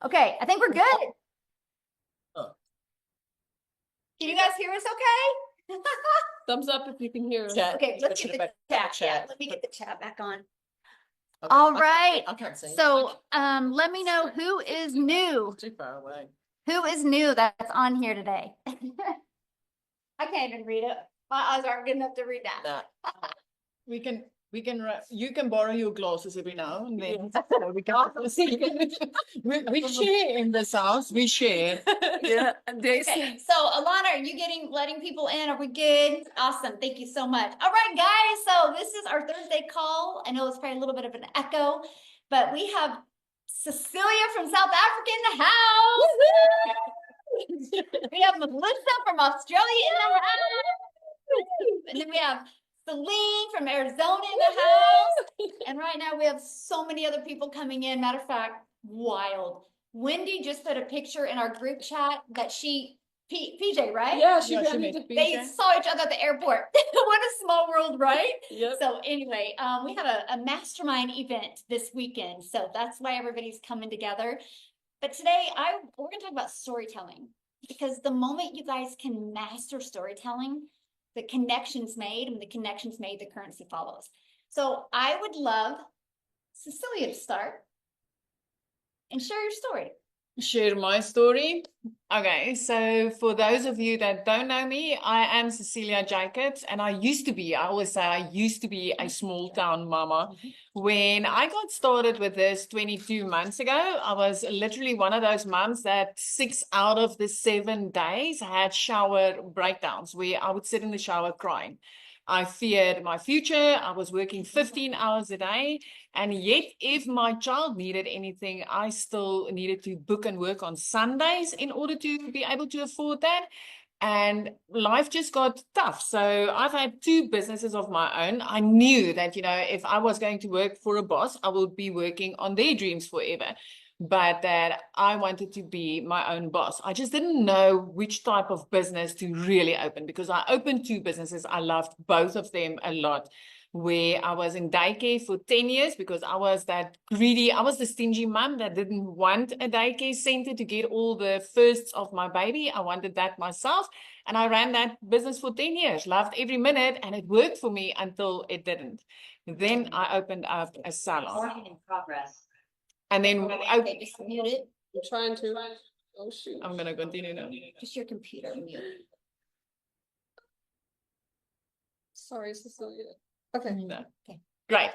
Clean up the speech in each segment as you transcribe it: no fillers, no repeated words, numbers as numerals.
Okay, I think we're good. Oh. Can you guys hear us okay? Thumbs up if you can hear us. Chat. Okay, let's get the chat. Chat. Yeah, let me get the chat back on. Okay. All right. I can't see. So, let me know who is new. Too far away. Who is new that's on here today? I can't even read it. My eyes aren't good enough to read that. Nah. You can borrow your glasses every now and then. We share in this house. We share. Yeah. Okay, so Alana, are you letting people in? Are we good? Awesome. Thank you so much. All right, guys. So this is our Thursday call. I know it's probably a little bit of an echo, but we have Cecilia from South Africa in the house. We have Melissa from Australia in the house. And then we have Celine from Arizona in the house. And right now we have so many other people coming in. Matter of fact, wild. Wendy just put a picture in our group chat that PJ, right? Yeah, she Yeah, ran she into They PJ. saw each other at the airport. What a small world, right? Yep. So anyway, we have a mastermind event this weekend. So that's why everybody's coming together. But today we're gonna talk about storytelling, because the moment you guys can master storytelling, the connections made, and the connections made, the currency follows. So I would love Cecilia to start and share your story. Share my story. Okay, so for those of you that don't know me, I am Cecilia Jacobs, and I always say I used to be a small town mama. When I got started with this 22 months ago, I was literally one of those moms that 6 out of the 7 days had shower breakdowns where I would sit in the shower crying. I feared my future. I was working 15 hours a day. And yet, if my child needed anything, I still needed to book and work on Sundays in order to be able to afford that. And life just got tough. So I've had 2 businesses of my own. I knew that, if I was going to work for a boss, I would be working on their dreams forever. But that I wanted to be my own boss. I just didn't know which type of business to really open, because I opened 2 businesses. I loved both of them a lot. Where I was in daycare for 10 years because I was the stingy mom that didn't want a daycare center to get all the firsts of my baby. I wanted that myself. And I ran that business for 10 years, loved every minute, and it worked for me until it didn't. Then I opened up a salon. Working in progress. And then Okay, just mute it. I'm trying to. Oh, shoot. I'm going to continue now. Just your computer mute. Sorry, Cecilia. Okay. No. Okay. Great.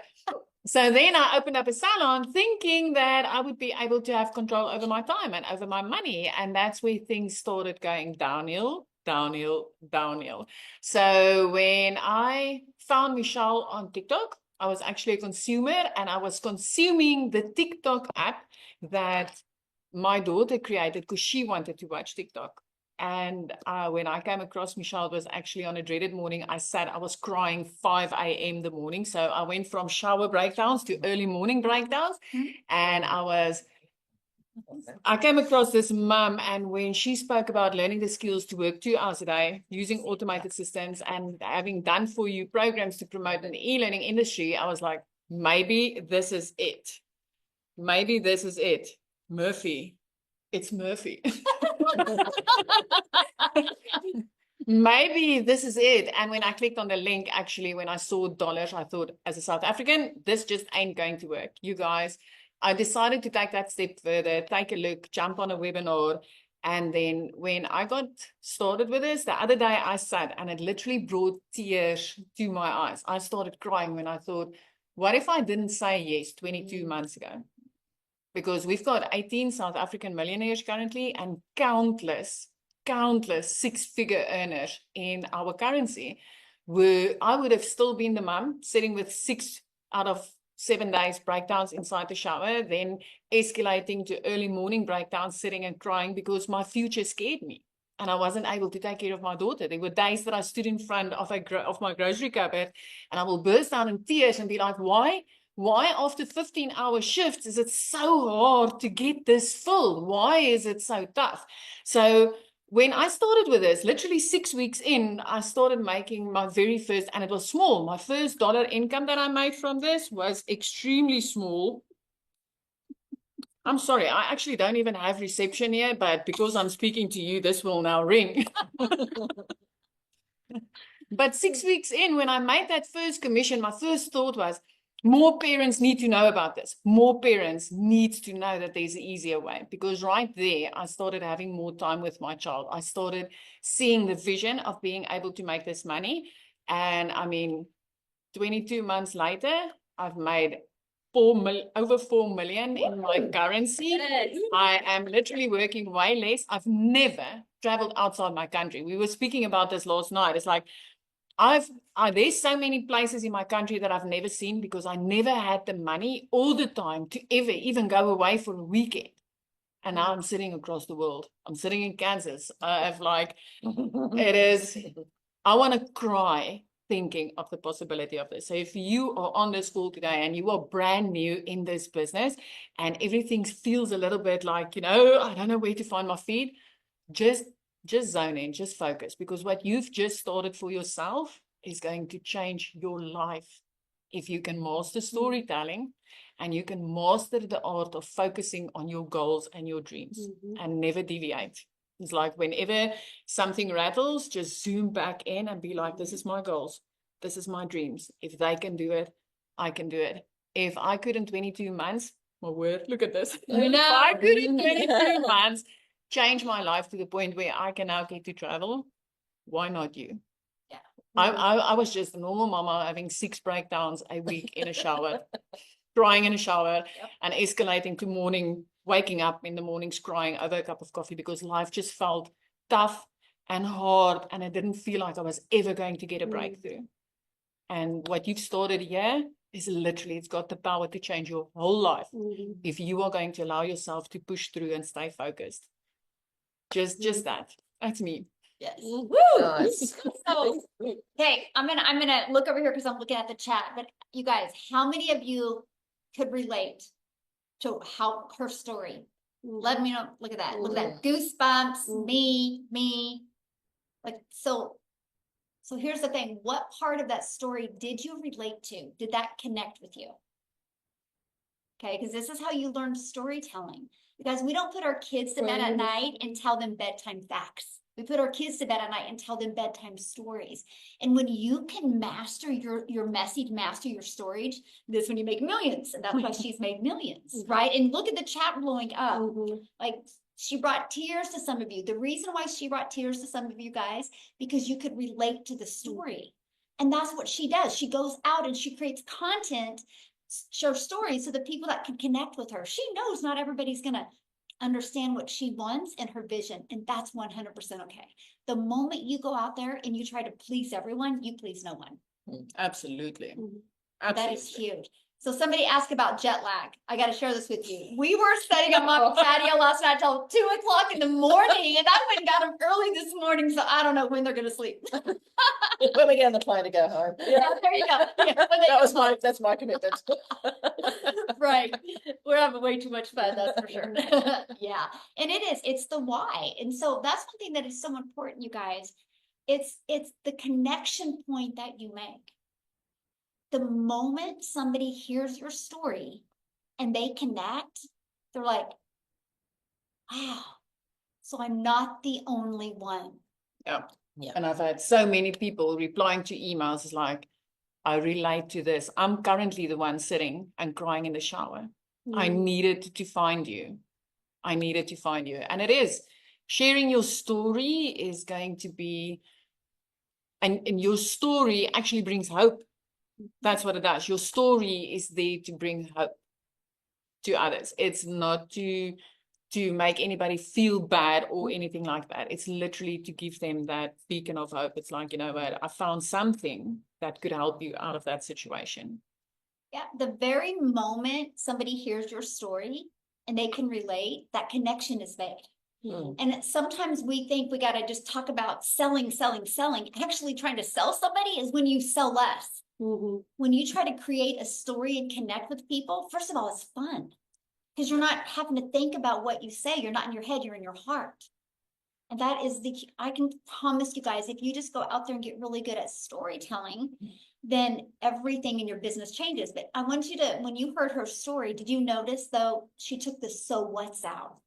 So then I opened up a salon thinking that I would be able to have control over my time and over my money. And that's where things started going downhill. So when I found Michelle on TikTok, I was actually a consumer, and I was consuming the TikTok app that my daughter created because she wanted to watch TikTok. And when I came across Michelle, it was actually on a dreaded morning. I was crying 5 a.m. the morning. So I went from shower breakdowns to early morning breakdowns. And I came across this mom, and when she spoke about learning the skills to work 2 hours a day, using automated systems, and having done for you programs to promote an e-learning industry, I was like, maybe this is it. Maybe this is it. Murphy. It's Murphy. Maybe this is it. And when I clicked on the link, actually, when I saw dollars, I thought, as a South African, this just ain't going to work. You guys, I decided to take that step further, take a look, jump on a webinar. And then when I got started with this, the other day I sat and it literally brought tears to my eyes. I started crying when I thought, what if I didn't say yes 22 months ago? Because we've got 18 South African millionaires currently and countless 6-figure earners in our currency, where I would have still been the mom sitting with 6 out of 7 days breakdowns inside the shower, then escalating to early morning breakdowns, sitting and crying because my future scared me. And I wasn't able to take care of my daughter. There were days that I stood in front of my grocery cupboard and I will burst out in tears and be like, why? Why after 15-hour shifts is it so hard to get this full? Why is it so tough? So when I started with this, literally 6 weeks in, I started making my very first, and it was small. My first dollar income that I made from this was extremely small. I'm sorry, I actually don't even have reception here, but because I'm speaking to you, this will now ring. But 6 weeks in, when I made that first commission, my first thought was, more parents need to know about this. More parents need to know that there's an easier way. Because right there, I started having more time with my child. I started seeing the vision of being able to make this money. And I mean, 22 months later, I've made over 4 million in my currency. Yes. I am literally working way less. I've never traveled outside my country. We were speaking about this last night. It's like, there's so many places in my country that I've never seen because I never had the money all the time to ever even go away for a weekend. And now I'm sitting across the world. I'm sitting in Kansas. I have like, it is, I want to cry thinking of the possibility of this. So if you are on this call today and you are brand new in this business and everything feels a little bit like, I don't know where to find my feet, just zone in, just focus, because what you've just started for yourself is going to change your life. If you can master storytelling and you can master the art of focusing on your goals and your dreams and never deviate. It's like whenever something rattles, just zoom back in and be like, this is my goals. This is my dreams. If they can do it, I can do it. If I could in 22 months, my word, look at this. You know. If I could in 22 months change my life to the point where I can now get to travel, why not you? Yeah. I was just a normal mama having 6 breakdowns a week in a shower, crying in a shower, and escalating to waking up in the mornings crying over a cup of coffee because life just felt tough and hard and I didn't feel like I was ever going to get a breakthrough. And what you've started here is literally, it's got the power to change your whole life if you are going to allow yourself to push through and stay focused. Just that. That's me. Yes. Woo! Nice. So, okay, I'm gonna look over here because I'm looking at the chat. But you guys, how many of you could relate to how her story? Let me know. Look at that. Look at that. Goosebumps. Me. Like so. So here's the thing. What part of that story did you relate to? Did that connect with you? Okay, because this is how you learn storytelling. Because we don't put our kids to bed at night and tell them bedtime facts. We put our kids to bed at night and tell them bedtime stories. And when you can master your message, master your storage, this is when you make millions. And that's why she's made millions, right? And look at the chat blowing up. Like she brought tears to some of you. The reason why she brought tears to some of you guys, because you could relate to the story. And that's what she does. She goes out and she creates content, share stories so the people that can connect with her. She knows not everybody's going to understand what she wants and her vision, and that's 100% okay. The moment you go out there and you try to please everyone, you please no one. Absolutely. That is huge. So somebody asked about jet lag. I got to share this with you. We were setting up on patio last night till 2:00 in the morning, and I went and got them early this morning, so I don't know when they're going to sleep. When we get on the plane to go home. Yeah, there you go. Yeah, That's my commitment. right. We're having way too much fun, that's for sure. Yeah. And it's the why. And so that's one thing that is so important, you guys. It's the connection point that you make. The moment somebody hears your story and they connect, they're like, wow, so I'm not the only one. Yeah. Yeah. And I've had so many people replying to emails like, I relate to this. I'm currently the one sitting and crying in the shower. I needed to find you. I needed to find you. And it is. Sharing your story is going to be, and your story actually brings hope. That's what it does. Your story is there to bring hope to others. It's not to make anybody feel bad or anything like that. It's literally to give them that beacon of hope. It's like, you know what, I found something that could help you out of that situation. Yeah, the very moment somebody hears your story and they can relate, that connection is made. And sometimes we think we got to just talk about selling. Actually trying to sell somebody is when you sell less. When you try to create a story and connect with people, first of all, it's fun because you're not having to think about what you say. You're not in your head, you're in your heart. And that is I can promise you guys, if you just go out there and get really good at storytelling, then everything in your business changes. But I want you to, when you heard her story, did you notice though, she took the so what's out?